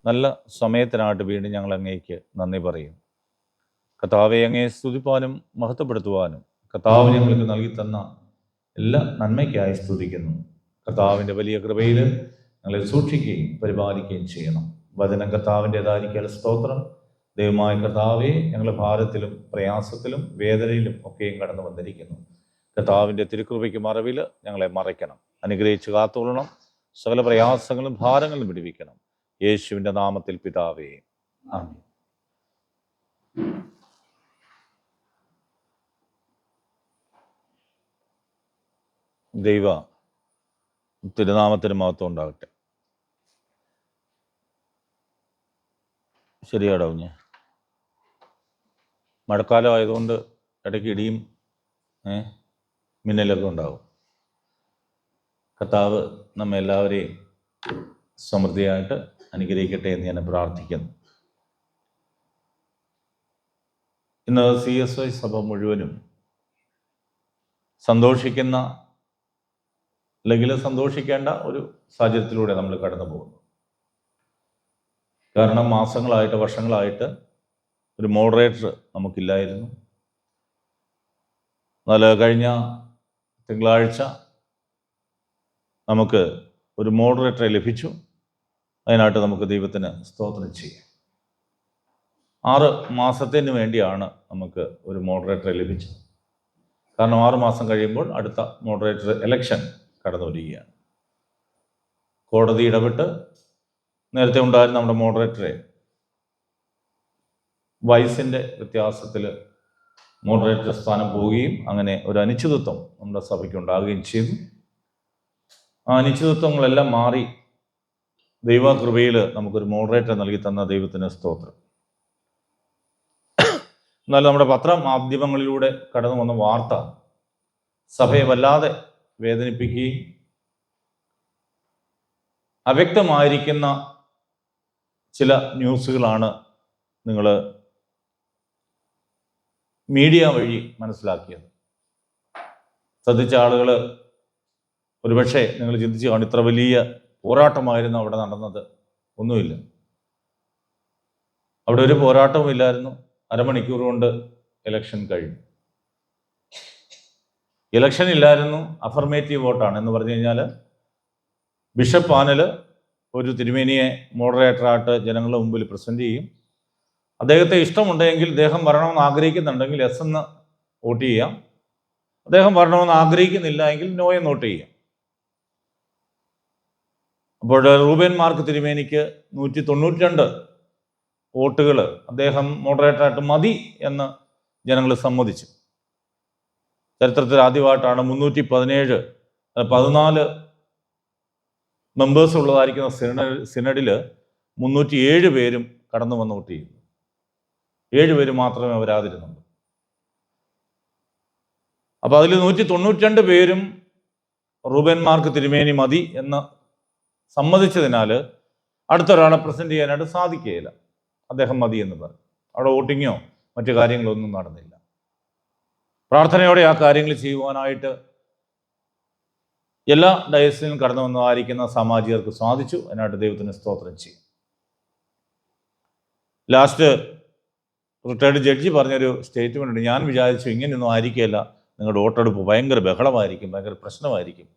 നല്ല സമയത്തിനായിട്ട് വീണ്ടും ഞങ്ങൾ അങ്ങേക്ക് നന്ദി പറയും. കർത്താവെ, അങ്ങയെ സ്തുതിപ്പാനും മഹത്വപ്പെടുത്തുവാനും കർത്താവ് ഞങ്ങൾക്ക് നൽകി തന്ന എല്ലാ നന്മയ്ക്കായി സ്തുതിക്കുന്നു. കർത്താവിൻ്റെ വലിയ കൃപയിൽ ഞങ്ങളെ സൂക്ഷിക്കുകയും പരിപാലിക്കുകയും ചെയ്യണം. വചനം കർത്താവിൻ്റെതായിരിക്കാൻ സ്തോത്രം. ദൈവമായ കർത്താവെ, ഞങ്ങൾ ഭാരത്തിലും പ്രയാസത്തിലും വേദനയിലും ഒക്കെയും കടന്നു വന്നിരിക്കുന്നു. കർത്താവിൻ്റെ തിരുകൃപയ്ക്ക് മറവിൽ ഞങ്ങളെ മറയ്ക്കണം, അനുഗ്രഹിച്ച് കാത്തുകൊള്ളണം, സകല പ്രയാസങ്ങളും ഭാരങ്ങളും വിടുവിക്കണം. യേശുവിൻ്റെ നാമത്തിൽ പിതാവേ, ആമേൻ. ദൈവ തിരുനാമത്തിന് മഹത്വം ഉണ്ടാകട്ടെ. ശരിയാടോ, ഞാൻ മഴക്കാലം ആയതുകൊണ്ട് ഇടയ്ക്ക് ഇടിയും മിന്നലൊക്കെ ഉണ്ടാകും. കർത്താവ് നമ്മെ എല്ലാവരെയും സമൃദ്ധിയായിട്ട് അനുഗ്രഹിക്കട്ടെ എന്ന് ഞാൻ പ്രാർത്ഥിക്കുന്നു. ഇന്ന് CSY സഭ മുഴുവനും സന്തോഷിക്കുന്ന, അല്ലെങ്കിൽ സന്തോഷിക്കേണ്ട ഒരു സാഹചര്യത്തിലൂടെ നമ്മൾ കടന്നു പോകുന്നു. കാരണം മാസങ്ങളായിട്ട്, വർഷങ്ങളായിട്ട് ഒരു മോഡറേറ്റർ നമുക്കില്ലായിരുന്നു. എന്നാൽ കഴിഞ്ഞ തിങ്കളാഴ്ച നമുക്ക് ഒരു മോഡറേറ്ററെ ലഭിച്ചു. അതിനായിട്ട് നമുക്ക് ദൈവത്തിന് സ്തോത്രം ചെയ്യാം. 6 മാസത്തിന് വേണ്ടിയാണ് നമുക്ക് ഒരു മോഡറേറ്ററെ ലഭിച്ചത്. കാരണം 6 മാസം കഴിയുമ്പോൾ അടുത്ത മോഡറേറ്റർ ഇലക്ഷൻ കടന്നു വരികയാണ്. കോടതി ഇടപെട്ട് നേരത്തെ ഉണ്ടായിരുന്ന നമ്മുടെ മോഡറേറ്ററെ വയസ്സിൻ്റെ വ്യത്യാസത്തിൽ മോഡറേറ്റർ സ്ഥാനം പോവുകയും അങ്ങനെ ഒരു അനിശ്ചിതത്വം നമ്മുടെ സഭയ്ക്ക് ഉണ്ടാകുകയും ചെയ്തു. ആ അനിശ്ചിതത്വങ്ങളെല്ലാം മാറി ദൈവകൃപയിൽ നമുക്കൊരു മോഡറേറ്റർ നൽകി തന്ന ദൈവത്തിന് സ്തോത്രം. എന്നാൽ നമ്മുടെ പത്രമാധ്യമങ്ങളിലൂടെ കടന്നു വന്ന വാർത്ത സഭയെ വല്ലാതെ വേദനിപ്പിക്കുകയും അവ്യക്തമായിരിക്കുന്ന ചില ന്യൂസുകളാണ് നിങ്ങൾ മീഡിയ വഴി മനസ്സിലാക്കിയത്. ശ്രദ്ധിച്ച ആളുകൾ ഒരുപക്ഷെ നിങ്ങൾ ചിന്തിച്ച് കാണും, ഇത്ര വലിയ പോരാട്ടമായിരുന്നു അവിടെ നടന്നത്. ഒന്നുമില്ല, അവിടെ ഒരു പോരാട്ടവും ഇല്ലായിരുന്നു. അരമണിക്കൂർ കൊണ്ട് ഇലക്ഷൻ കഴിഞ്ഞു. ഇലക്ഷൻ ഇല്ലായിരുന്നു, അഫർമേറ്റീവ് വോട്ടാണ്. എന്ന് പറഞ്ഞു കഴിഞ്ഞാൽ ബിഷപ്പ് പാനൽ ഒരു തിരുമേനിയെ മോഡറേറ്ററായിട്ട് ജനങ്ങളുടെ മുമ്പിൽ പ്രസന്റ് ചെയ്യും. അദ്ദേഹത്തെ ഇഷ്ടമുണ്ടെങ്കിൽ, അദ്ദേഹം വരണമെന്ന് ആഗ്രഹിക്കുന്നുണ്ടെങ്കിൽ എസ് എന്ന് വോട്ട് ചെയ്യാം. അദ്ദേഹം വരണമെന്ന് ആഗ്രഹിക്കുന്നില്ല എങ്കിൽ നോ എന്ന് വോട്ട് ചെയ്യാം. അപ്പോൾ റൂബേൻ മാർക്ക് തിരുമേനിക്ക് 192 വോട്ടുകൾ അദ്ദേഹം മോഡറേറ്ററായിട്ട് മതി എന്ന് ജനങ്ങൾ സമ്മതിച്ചു. ചരിത്രത്തിൽ ആദ്യമായിട്ടാണ് 14 മെമ്പേഴ്സ് ഉള്ളതായിരിക്കുന്ന സിനഡിൽ 307 പേരും കടന്നു വന്ന് വോട്ട് ചെയ്യുന്നു. 7 പേര് മാത്രമേ വരാതിരുന്നുള്ളൂ. അപ്പോൾ അതിൽ 192 പേരും റൂബേൻ മാർക്ക് തിരുമേനി മതി എന്ന് സമ്മതിച്ചതിനാൽ അടുത്തൊരാളെ പ്രസന്റ് ചെയ്യാനായിട്ട് സാധിക്കുകയില്ല. അദ്ദേഹം മതി എന്ന് പറഞ്ഞു. അവിടെ വോട്ടിങ്ങോ മറ്റു കാര്യങ്ങളോ ഒന്നും നടന്നില്ല. പ്രാർത്ഥനയോടെ ആ കാര്യങ്ങൾ ചെയ്യുവാനായിട്ട് എല്ലാ ഡയസിലും കടന്നു വന്നതായിരിക്കുന്ന സാമാജികർക്ക് സാധിച്ചു. അതിനായിട്ട് ദൈവത്തിന് സ്തോത്രം ചെയ്യും. ലാസ്റ്റ് റിട്ടയർഡ് ജഡ്ജി പറഞ്ഞൊരു സ്റ്റേറ്റ്മെൻ്റ് ഉണ്ട്. ഞാൻ വിചാരിച്ചു ഇങ്ങനെയൊന്നും ആയിരിക്കില്ല, നിങ്ങളുടെ വോട്ടെടുപ്പ് ഭയങ്കര ബഹളമായിരിക്കും, ഭയങ്കര പ്രശ്നമായിരിക്കും,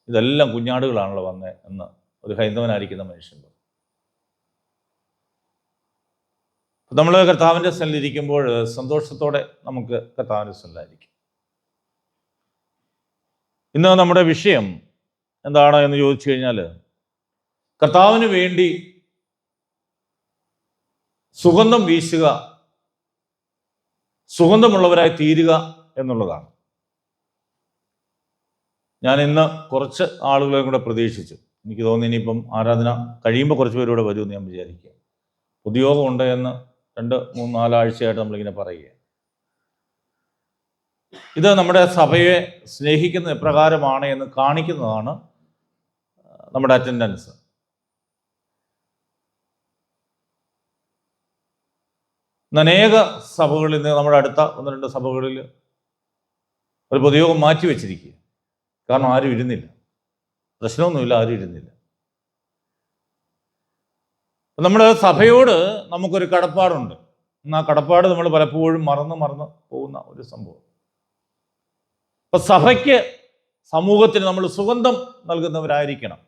ഇതെല്ലാം കുഞ്ഞാടുകളാണല്ലോ വന്നത് എന്ന് ഒരു ഹൈന്ദവനായിരിക്കുന്ന മനുഷ്യൻ. നമ്മൾ കർത്താവിൻ്റെ സ്ഥലിലിരിക്കുമ്പോൾ സന്തോഷത്തോടെ നമുക്ക് കർത്താവിൻ്റെ സ്ഥലിലായിരിക്കും. ഇന്ന് നമ്മുടെ വിഷയം എന്താണ് എന്ന് ചോദിച്ചു കഴിഞ്ഞാൽ, കർത്താവിന് വേണ്ടി സുഗന്ധം വീശുക, സുഗന്ധമുള്ളവരായി തീരുക എന്നുള്ളതാണ്. ഞാൻ ഇന്ന് കുറച്ച് ആളുകളെ കൂടെ പ്രതീക്ഷിച്ചു. എനിക്ക് തോന്നി ഇനിയിപ്പം ആരാധന കഴിയുമ്പോൾ കുറച്ച് പേരൂടെ വരുമെന്ന് ഞാൻ വിചാരിക്കുക. പൊതുയോഗമുണ്ട് എന്ന് 2, 3, 4 ആഴ്ചയായിട്ട് നമ്മളിങ്ങനെ പറയുക. ഇത് നമ്മുടെ സഭയെ സ്നേഹിക്കുന്ന എപ്രകാരമാണ് എന്ന് കാണിക്കുന്നതാണ് നമ്മുടെ അറ്റൻഡൻസ്. അനേക സഭകളിൽ നിന്ന് നമ്മുടെ അടുത്ത 1-2 സഭകളിൽ ഒരു പൊതുയോഗം മാറ്റി വെച്ചിരിക്കുക. കാരണം ആരും ഇരുന്നില്ല, പ്രശ്നമൊന്നുമില്ല, ആരും ഇരുന്നില്ല. നമ്മുടെ സഭയോട് നമുക്കൊരു കടപ്പാടുണ്ട്. ആ കടപ്പാട് നമ്മൾ പലപ്പോഴും മറന്ന് പോകുന്ന ഒരു സംഭവം. അപ്പൊ സഭയ്ക്ക്, സമൂഹത്തിന് നമ്മൾ സുഗന്ധം നൽകുന്നവരായിരിക്കണം.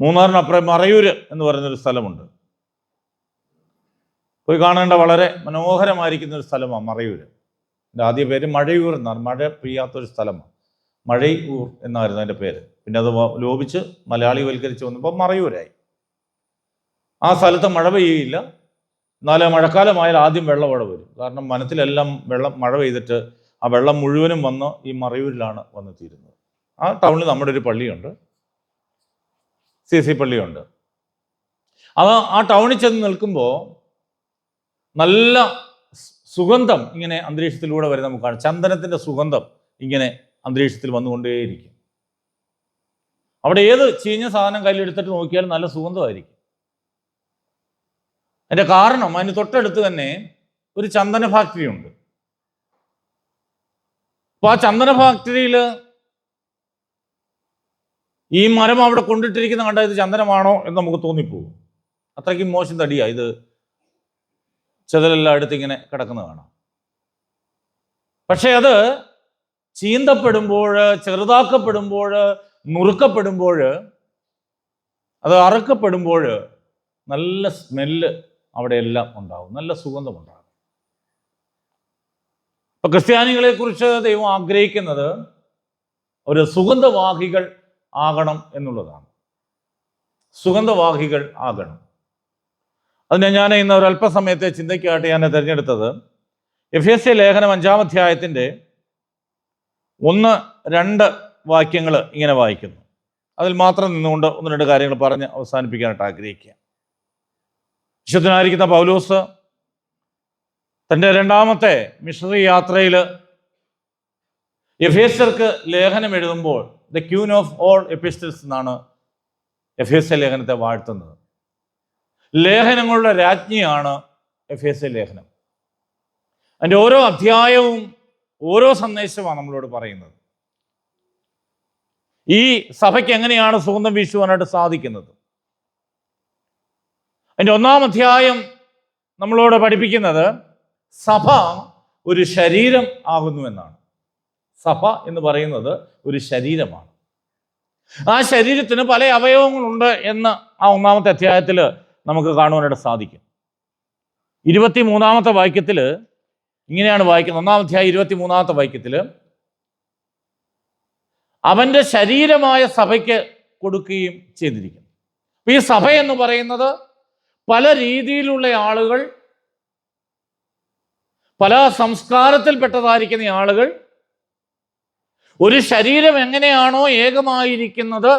മൂന്നാറിനപ്പുറം മറയൂര് എന്ന് പറയുന്നൊരു സ്ഥലമുണ്ട്. പോയി കാണേണ്ട വളരെ മനോഹരമായിരിക്കുന്ന ഒരു സ്ഥലമാണ് മറയൂര്. എൻ്റെ ആദ്യ പേര് മഴയൂർ എന്നാണ്. മഴ പെയ്യാത്തൊരു സ്ഥലമാണ്. മഴയൂർ എന്നായിരുന്നു അതിൻ്റെ പേര്. പിന്നെ അത് ലോപിച്ച് മലയാളിവൽക്കരിച്ച് വന്നപ്പോൾ മറയൂരായി. ആ സ്ഥലത്ത് മഴ പെയ്യുകയില്ല. എന്നാൽ മഴക്കാലമായാൽ ആദ്യം വെള്ളം അവിടെ വരും. കാരണം വനത്തിലെല്ലാം മഴ പെയ്തിട്ട് ആ വെള്ളം മുഴുവനും വന്ന് ഈ മറയൂരിലാണ് വന്ന് തീരുന്നത്. ആ ടൗണിൽ നമ്മുടെ ഒരു പള്ളിയുണ്ട്, CC പള്ളിയുണ്ട്. ആ ടൗണിൽ ചെന്ന് നിൽക്കുമ്പോൾ നല്ല സുഗന്ധം ഇങ്ങനെ അന്തരീക്ഷത്തിലൂടെ വരെ നമുക്ക് കാണാം. ചന്ദനത്തിൻ്റെ സുഗന്ധം ഇങ്ങനെ അന്തരീക്ഷത്തിൽ വന്നുകൊണ്ടേയിരിക്കും. അവിടെ ഏത് ചീഞ്ഞ സാധനം കയ്യിലെടുത്തിട്ട് നോക്കിയാലും നല്ല സുഗന്ധമായിരിക്കും. അതിൻ്റെ കാരണം അതിന് തൊട്ടടുത്ത് തന്നെ ഒരു ചന്ദന ഫാക്ടറി ഉണ്ട്. അപ്പോൾ ആ ചന്ദന ഫാക്ടറിയിൽ ഈ മരം അവിടെ കൊണ്ടിട്ടിരിക്കുന്ന കണ്ടാൽ ഇത് ചന്ദനമാണോ എന്ന് നമുക്ക് തോന്നിപ്പോകും. അത്രയ്ക്കും മോശം തടിയാണ് ഇത്. ചെതലെല്ലാം അടുത്ത് ഇങ്ങനെ കിടക്കുന്നത് കാണാം. പക്ഷെ അത് ചീന്തപ്പെടുമ്പോൾ, ചെറുതാക്കപ്പെടുമ്പോൾ, നുറുക്കപ്പെടുമ്പോൾ, അത് അറുക്കപ്പെടുമ്പോൾ നല്ല സ്മെല്ല് അവിടെ എല്ലാം ഉണ്ടാവും, നല്ല സുഗന്ധമുണ്ടാകും. ഇപ്പൊ ക്രിസ്ത്യാനികളെ കുറിച്ച് ദൈവം ആഗ്രഹിക്കുന്നത് ഒരു സുഗന്ധവാഹികൾ ആകണം എന്നുള്ളതാണ്. സുഗന്ധവാഹികൾ ആകണം. അതിനെ ഞാൻ ഇന്ന് ഒരു അല്പസമയത്തെ ചിന്തയ്ക്കായിട്ട് ഞാൻ തിരഞ്ഞെടുത്തത് എഫേസ്യ ലേഖനം 5-ാം അധ്യായത്തിൻ്റെ 1-2 വാക്യങ്ങൾ ഇങ്ങനെ വായിക്കുന്നു. അതിൽ മാത്രം നിന്നുകൊണ്ട് 1-2 കാര്യങ്ങൾ പറഞ്ഞ് അവസാനിപ്പിക്കാനായിട്ട് ആഗ്രഹിക്കുക. വിശുദ്ധനായിരിക്കുന്ന പൗലോസ് തൻ്റെ 2ാമത്തെ മിഷണറി യാത്രയിൽ എഫേസ്യർക്ക് ലേഖനം എഴുതുമ്പോൾ the queen of all epistles എന്നാണ് എഫേസ്യ ലേഖനത്തെ വാഴ്ത്തുന്നത്. ലേഖനങ്ങളുടെ രാജ്ഞിയാണ് എഫേസ്യ ലേഖനം. അതിൻ്റെ ഓരോ അധ്യായവും ഓരോ സന്ദേശമാണ് നമ്മളോട് പറയുന്നത്. ഈ സഭയ്ക്ക് എങ്ങനെയാണ് സുഗന്ധം വീശുവാനായിട്ട് സാധിക്കുന്നത്? അതിൻ്റെ 1-ാം അധ്യായം നമ്മളോട് പഠിപ്പിക്കുന്നത് സഭ ഒരു ശരീരം ആകുന്നു എന്നാണ്. സഭ എന്ന് പറയുന്നത് ഒരു ശരീരമാണ്. ആ ശരീരത്തിന് പല അവയവങ്ങളുണ്ട് എന്ന് ആ 1-ാമത്തെ അധ്യായത്തിൽ നമുക്ക് കാണുവാനായിട്ട് സാധിക്കും. 23-ാമത്തെ വാക്യത്തിൽ ഇങ്ങനെയാണ് വായിക്കുന്നത്. 1-ാം അധ്യായം 23-ാമത്തെ വാക്യത്തിൽ അവൻ്റെ ശരീരമായ സഭയ്ക്ക് കൊടുക്കുകയും ചെയ്തിരിക്കുന്നു. ഈ സഭ എന്ന് പറയുന്നത് പല രീതിയിലുള്ള ആളുകൾ, പല സംസ്കാരത്തിൽപ്പെട്ടതായിരിക്കുന്ന ആളുകൾ ഒരു ശരീരം എങ്ങനെയാണോ ഏകമായിരിക്കുന്നത്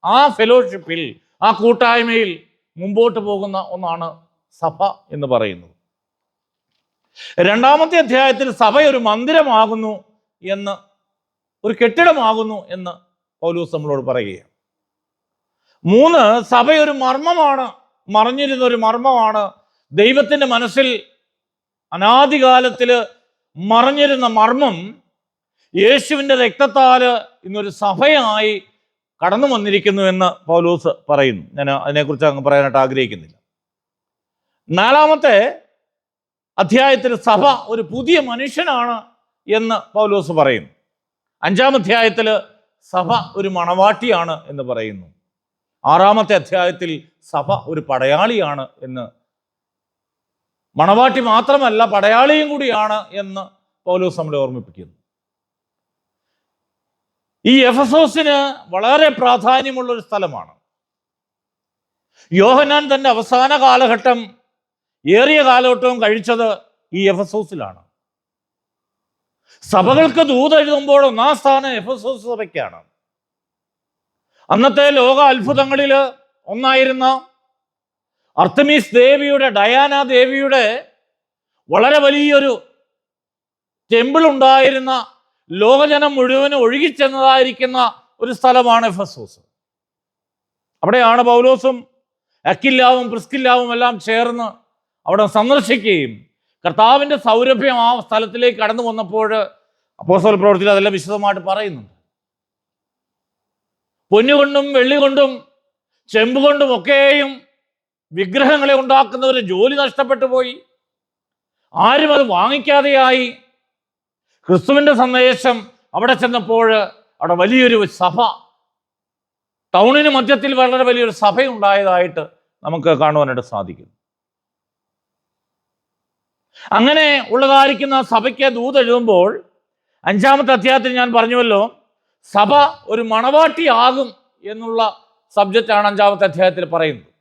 ആ ഫെലോഷിപ്പിൽ, ആ കൂട്ടായ്മയിൽ മുമ്പോട്ട് പോകുന്ന ഒന്നാണ് സഭ എന്ന് പറയുന്നത്. 2-ാമത്തെ അധ്യായത്തിൽ സഭ ഒരു മന്ദിരമാകുന്നു എന്ന്, ഒരു കെട്ടിടമാകുന്നു എന്ന് പൗലോസ് നമ്മളോട് പറയുകയാണ്. 3, സഭ ഒരു മർമ്മമാണ്, മറഞ്ഞിരുന്ന ഒരു മർമ്മമാണ്. ദൈവത്തിൻ്റെ മനസ്സിൽ അനാദികാലത്തിൽ മറഞ്ഞിരുന്ന മർമ്മം യേശുവിൻ്റെ രക്തത്താൽ ഇന്നൊരു സഭയായി കടന്നു വന്നിരിക്കുന്നു എന്ന് പൗലോസ് പറയുന്നു. ഞാൻ അതിനെക്കുറിച്ച് അങ്ങ് പറയാനായിട്ട് ആഗ്രഹിക്കുന്നില്ല. 4-ാമത്തെ അധ്യായത്തിൽ സഭ ഒരു പുതിയ മനുഷ്യനാണ് എന്ന് പൗലോസ് പറയുന്നു. 5-ാം അധ്യായത്തിൽ സഭ ഒരു മണവാട്ടിയാണ് എന്ന് പറയുന്നു. 6-ാമത്തെ അധ്യായത്തിൽ സഭ ഒരു പടയാളിയാണ് എന്ന്, മണവാട്ടി മാത്രമല്ല പടയാളിയും കൂടിയാണ് എന്ന് പൗലോസ് നമ്മളെ ഓർമ്മിപ്പിക്കുന്നു. ഈ എഫെസോസിന് വളരെ പ്രാധാന്യമുള്ളൊരു സ്ഥലമാണ്. യോഹന്നാൻ തൻ്റെ അവസാന കാലഘട്ടം, ഏറിയ കാലഘട്ടവും കഴിച്ചത് ഈ എഫെസോസിലാണ്. സഭകൾക്ക് ദൂതെഴുതുമ്പോൾ 1-ാം സ്ഥാനം എഫെസോസ് സഭയ്ക്കാണ്. അന്നത്തെ ലോക അത്ഭുതങ്ങളിൽ ഒന്നായിരുന്ന അർത്തമീസ് ദേവിയുടെ, ഡയാന ദേവിയുടെ വളരെ വലിയൊരു ടെമ്പിൾ ഉണ്ടായിരുന്ന, ലോകജനം മുഴുവനും ഒഴുകിച്ചെന്നതായിരിക്കുന്ന ഒരു സ്ഥലമാണ് എഫെസോസ്. അവിടെയാണ് പൗലോസും അക്വിലാവും പ്രിസ്കില്ലാവും എല്ലാം ചേർന്ന് അവിടെ സന്ദർശിക്കുകയും കർത്താവിൻ്റെ സൗരഭ്യം ആ സ്ഥലത്തിലേക്ക് കടന്നു വന്നപ്പോൾ അപ്പോസ്തല പ്രവൃത്തിയിൽ അതെല്ലാം വിശദമായിട്ട് പറയുന്നുണ്ട്. പൊന്നുകൊണ്ടും വെള്ളി കൊണ്ടും ചെമ്പുകൊണ്ടുമൊക്കെയും വിഗ്രഹങ്ങളെ ഉണ്ടാക്കുന്നവർ ജോലി നഷ്ടപ്പെട്ടു പോയി. ആരും അത് വാങ്ങിക്കാതെയായി. ക്രിസ്തുവിൻ്റെ സന്ദേശം അവിടെ ചെന്നപ്പോൾ അവിടെ വലിയൊരു സഭ, ടൗണിന് മധ്യത്തിൽ വളരെ വലിയൊരു സഭയുണ്ടായതായിട്ട് നമുക്ക് കാണുവാനായിട്ട് സാധിക്കും. അങ്ങനെ ഉള്ളതായിരിക്കുന്ന സഭയ്ക്ക് ദൂതെഴുതുമ്പോൾ 5-ാമത്തെ അധ്യായത്തിൽ ഞാൻ പറഞ്ഞുവല്ലോ, സഭ ഒരു മണവാട്ടിയാകും എന്നുള്ള സബ്ജക്റ്റാണ് 5-ാമത്തെ അധ്യായത്തിൽ പറയുന്നത്.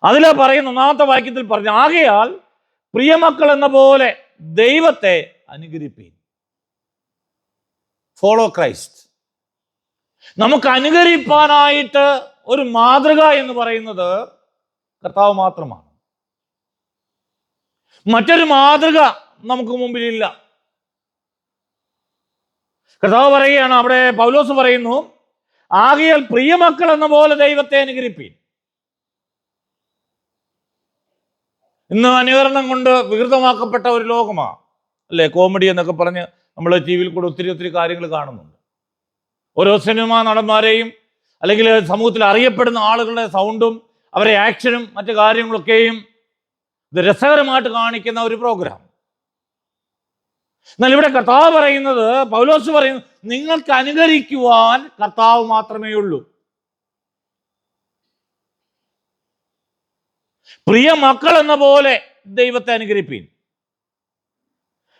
അതിൽ പറയുന്ന 1-ാമത്തെ വാക്യത്തിൽ പറഞ്ഞു, ആകയാൽ പ്രിയമക്കൾ എന്ന പോലെ ദൈവത്തെ അനുകരിപ്പീൻ. Follow Christ. നമുക്ക് അനുകരിപ്പാനായിട്ട് ഒരു മാതൃക എന്ന് പറയുന്നത് കർത്താവ് മാത്രമാണ്. മറ്റൊരു മാതൃക നമുക്ക് മുമ്പിലില്ല. കർത്താവ് പറയുകയാണ്, അവിടെ പൗലോസ് പറയുന്നു, ആകയാൽ പ്രിയമക്കൾ എന്ന പോലെ ദൈവത്തെ അനുകരിപ്പീൻ. ഇന്ന് അനുകരണം കൊണ്ട് വികൃതമാക്കപ്പെട്ട ഒരു ലോകമാണ് അല്ലേ? കോമഡി എന്നൊക്കെ പറഞ്ഞ് നമ്മൾ ടി വിയിൽ കൂടെ ഒത്തിരി കാര്യങ്ങൾ കാണുന്നുണ്ട്. ഓരോ സിനിമാ നടന്മാരെയും അല്ലെങ്കിൽ സമൂഹത്തിൽ അറിയപ്പെടുന്ന ആളുകളുടെ സൗണ്ടും അവരെ ആക്ഷനും മറ്റു കാര്യങ്ങളൊക്കെയും ഇത് രസകരമായിട്ട് കാണിക്കുന്ന ഒരു പ്രോഗ്രാം. എന്നാൽ ഇവിടെ കർത്താവ് പറയുന്നത്, പൗലോസ് പറയുന്നത്, നിങ്ങൾക്ക് അനുകരിക്കുവാൻ കർത്താവ് മാത്രമേ ഉള്ളൂ. പ്രിയ മക്കൾ എന്ന പോലെ ദൈവത്തെ അനുകരിപ്പീൻ.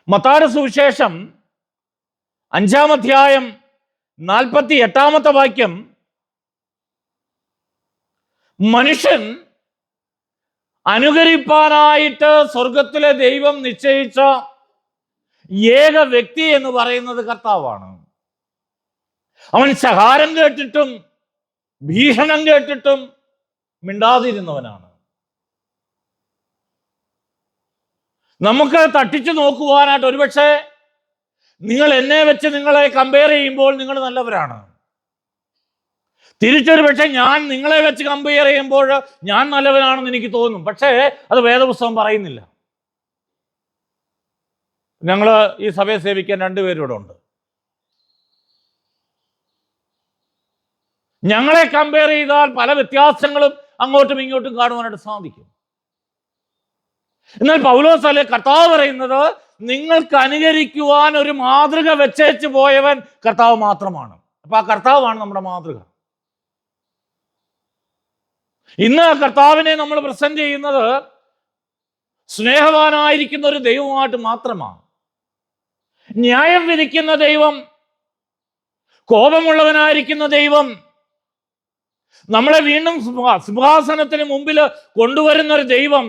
മത്തായിയുടെ സുവിശേഷം 5-ാം അധ്യായം 48-ാമത്തെ വാക്യം, മനുഷ്യൻ അനുകരിപ്പാനായിട്ട് സ്വർഗത്തിലെ ദൈവം നിശ്ചയിച്ച ഏക വ്യക്തി എന്ന് പറയുന്നത് കർത്താവാണ്. അവൻ ശകാരം കേട്ടിട്ടും ഭീഷണം കേട്ടിട്ടും മിണ്ടാതിരുന്നവനാണ്. നമുക്ക് തട്ടിച്ചു നോക്കുവാനായിട്ട് ഒരുപക്ഷെ നിങ്ങൾ എന്നെ വെച്ച് നിങ്ങളെ കമ്പയർ ചെയ്യുമ്പോൾ നിങ്ങൾ നല്ലവരാണ്. തിരിച്ചൊരു പക്ഷേ ഞാൻ നിങ്ങളെ വെച്ച് കമ്പയർ ചെയ്യുമ്പോൾ ഞാൻ നല്ലവനാണെന്ന് എനിക്ക് തോന്നും. പക്ഷേ അത് വേദപുസ്തകം പറയുന്നില്ല. ഞങ്ങൾ ഈ സഭയെ സേവിക്കാൻ 2 പേരിവിടെ ഉണ്ട്. ഞങ്ങളെ കമ്പയർ ചെയ്താൽ പല വ്യത്യാസങ്ങളും അങ്ങോട്ടും ഇങ്ങോട്ടും കാണുവാനായിട്ട് സാധിക്കും. എന്നാൽ പൗലോസ് അല്ലെ കർത്താവ് പറയുന്നത്, നിങ്ങൾക്ക് അനുകരിക്കുവാൻ ഒരു മാതൃക വെച്ചേച്ച് പോയവൻ കർത്താവ് മാത്രമാണ്. അപ്പൊ ആ കർത്താവാണ് നമ്മുടെ മാതൃക. ഇന്ന് കർത്താവിനെ നമ്മൾ പ്രസന്റ് ചെയ്യുന്നത് സ്നേഹവാനായിരിക്കുന്ന ഒരു ദൈവമായിട്ട് മാത്രമാണ്. ന്യായം വിധിക്കുന്ന ദൈവം, കോപമുള്ളവനായിരിക്കുന്ന ദൈവം, നമ്മളെ വീണ്ടും സിംഹാസനത്തിന് മുമ്പിൽ കൊണ്ടുവരുന്ന ഒരു ദൈവം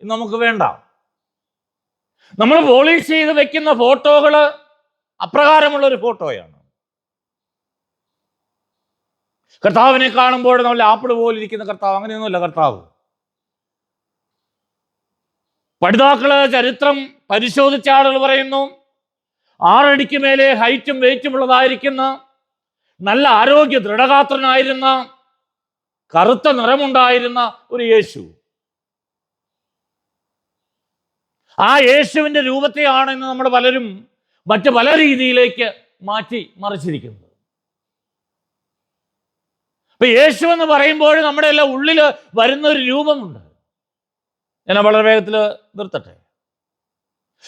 നമുക്ക് വേണ്ട. നമ്മൾ പോളിഷ് ചെയ്ത് വെക്കുന്ന ഫോട്ടോകൾ അപ്രകാരമുള്ള ഒരു ഫോട്ടോയാണ്. കർത്താവിനെ കാണുമ്പോൾ നമ്മൾ ആപ്പിൾ പോലെ ഇരിക്കുന്ന കർത്താവ് അങ്ങനെയൊന്നുമല്ല കർത്താവ്. പഠിതാക്കള് ചരിത്രം പരിശോധിച്ച ആളുകൾ പറയുന്നു, 6 അടിക്ക് മേലെ ഹൈറ്റും വെയിറ്റും ഉള്ളതായിരിക്കുന്ന, നല്ല ആരോഗ്യ ദൃഢഗാത്രനായിരുന്ന, കറുത്ത നിറമുണ്ടായിരുന്ന ഒരു യേശു. ആ യേശുവിൻ്റെ രൂപത്തെയാണ് ഇന്ന് നമ്മൾ പലരും മറ്റു പല രീതിയിലേക്ക് മാറ്റി മറിച്ചിരിക്കുന്നത്. അപ്പൊ യേശു എന്ന് പറയുമ്പോൾ നമ്മുടെ എല്ലാം ഉള്ളിൽ വരുന്ന ഒരു രൂപമുണ്ട്. ഞാൻ വളരെ വേഗത്തിൽ നിർത്തട്ടെ.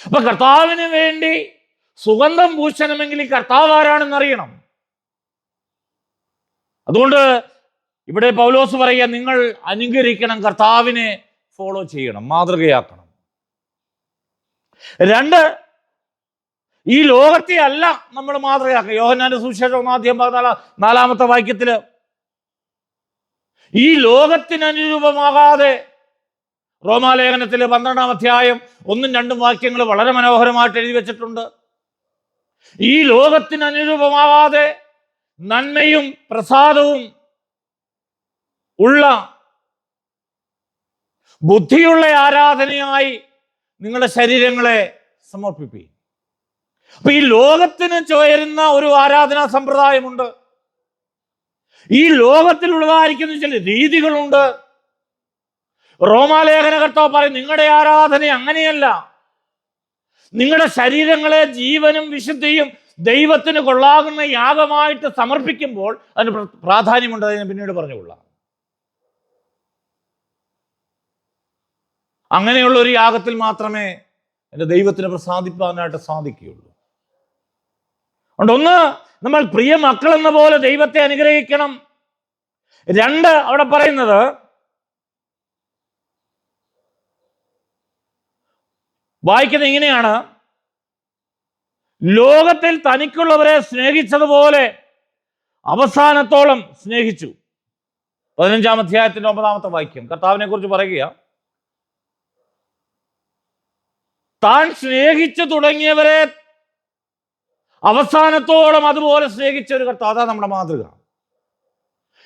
അപ്പൊ കർത്താവിന് വേണ്ടി സുഗന്ധം പൂശണമെങ്കിൽ ഈ കർത്താവ് ആരാണെന്ന് അറിയണം. അതുകൊണ്ട് ഇവിടെ പൗലോസ് പറയുക, നിങ്ങൾ അനുകരിക്കണം, കർത്താവിനെ ഫോളോ ചെയ്യണം, മാതൃകയാക്കണം. 2, ഈ ലോകത്തെ അല്ല നമ്മൾ മാതൃകയാക്കുക. യോഹന്നാന്റെ സുവിശേഷം 1-ാം അധ്യായം 4-ാമത്തെ വാക്യത്തില്, ഈ ലോകത്തിന് അനുരൂപമാകാതെ, റോമാലേഖനത്തിലെ 12-ാം അധ്യായം 1-2 വാക്യങ്ങൾ വളരെ മനോഹരമായിട്ട് എഴുതി വെച്ചിട്ടുണ്ട്. ഈ ലോകത്തിന് അനുരൂപമാകാതെ നന്മയും പ്രസാദവും ഉള്ള ബുദ്ധിയുള്ള ആരാധനയായി നിങ്ങളുടെ ശരീരങ്ങളെ സമർപ്പിപ്പീൻ. അപ്പൊ ഈ ലോകത്തിന് ചേരുന്ന ഒരു ആരാധനാ സമ്പ്രദായമുണ്ട്. ഈ ലോകത്തിലുള്ളതായിരിക്കുന്ന ചില രീതികളുണ്ട്. റോമാലേഖന കർത്താവ് പറയും, നിങ്ങളുടെ ആരാധന അങ്ങനെയല്ല. നിങ്ങളുടെ ശരീരങ്ങളെ ജീവനും വിശുദ്ധിയും ദൈവത്തിന് കൊള്ളാകുന്ന യാഗമായിട്ട് സമർപ്പിക്കുമ്പോൾ അതിന് പ്രാധാന്യമുണ്ട്. അതിന് പിന്നീട് പറഞ്ഞുകൊള്ളാം. അങ്ങനെയുള്ള ഒരു യാഗത്തിൽ മാത്രമേ എൻ്റെ ദൈവത്തിന് പ്രസാദിപ്പാനായിട്ട് സാധിക്കുകയുള്ളൂ. അതുകൊണ്ട് ഒന്ന്, നമ്മൾ പ്രിയ മക്കൾ എന്ന പോലെ ദൈവത്തെ അനുഗ്രഹിക്കണം. രണ്ട്, അവിടെ പറയുന്നത് വായിക്കുന്നത് ഇങ്ങനെയാണ്: ലോകത്തിൽ തനിക്കുള്ളവരെ സ്നേഹിച്ചതുപോലെ അവസാനത്തോളം സ്നേഹിച്ചു. 15-ാം അധ്യായത്തിന്റെ 9-ാമത്തെ വാക്യം കർത്താവിനെ കുറിച്ച് പറയുക. താൻ സ്നേഹിച്ചു തുടങ്ങിയവരെ അവസാനത്തോളം അതുപോലെ സ്നേഹിച്ച ഒരു കർത്താവ്. അതാ നമ്മുടെ മാതൃക.